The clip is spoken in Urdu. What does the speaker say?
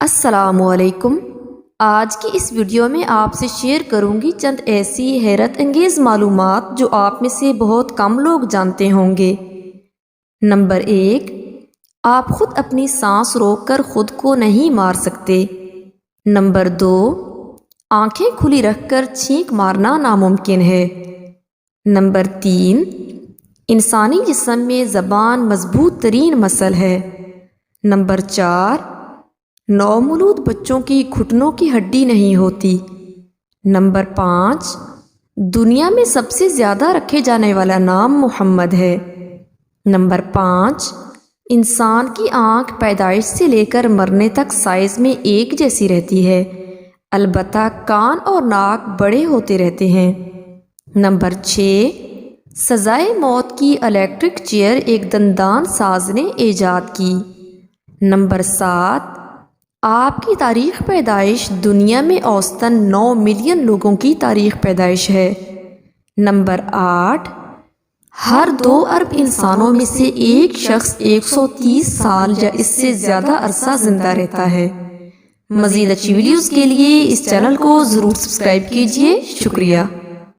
السلام علیکم۔ آج کی اس ویڈیو میں آپ سے شیئر کروں گی چند ایسی حیرت انگیز معلومات جو آپ میں سے بہت کم لوگ جانتے ہوں گے۔ نمبر 1، آپ خود اپنی سانس روک کر خود کو نہیں مار سکتے۔ نمبر 2، آنکھیں کھلی رکھ کر چھینک مارنا ناممکن ہے۔ نمبر 3، انسانی جسم میں زبان مضبوط ترین مسل ہے۔ نمبر 4، نومولود بچوں کی گھٹنوں کی ہڈی نہیں ہوتی۔ نمبر 5، دنیا میں سب سے زیادہ رکھے جانے والا نام محمد ہے۔ نمبر 5، انسان کی آنکھ پیدائش سے لے کر مرنے تک سائز میں ایک جیسی رہتی ہے، البتہ کان اور ناک بڑے ہوتے رہتے ہیں۔ نمبر 6، سزائے موت کی الیکٹرک چیئر ایک دندان ساز نے ایجاد کی۔ نمبر 7، آپ کی تاریخ پیدائش دنیا میں اوسطاً 9 ملین لوگوں کی تاریخ پیدائش ہے۔ نمبر 8، ہر 2 ارب انسانوں میں سے ایک شخص 130 سال یا اس سے زیادہ عرصہ زندہ رہتا ہے۔ مزید اچھی ویڈیوز کے لیے اس چینل کو ضرور سبسکرائب کیجیے۔ شکریہ۔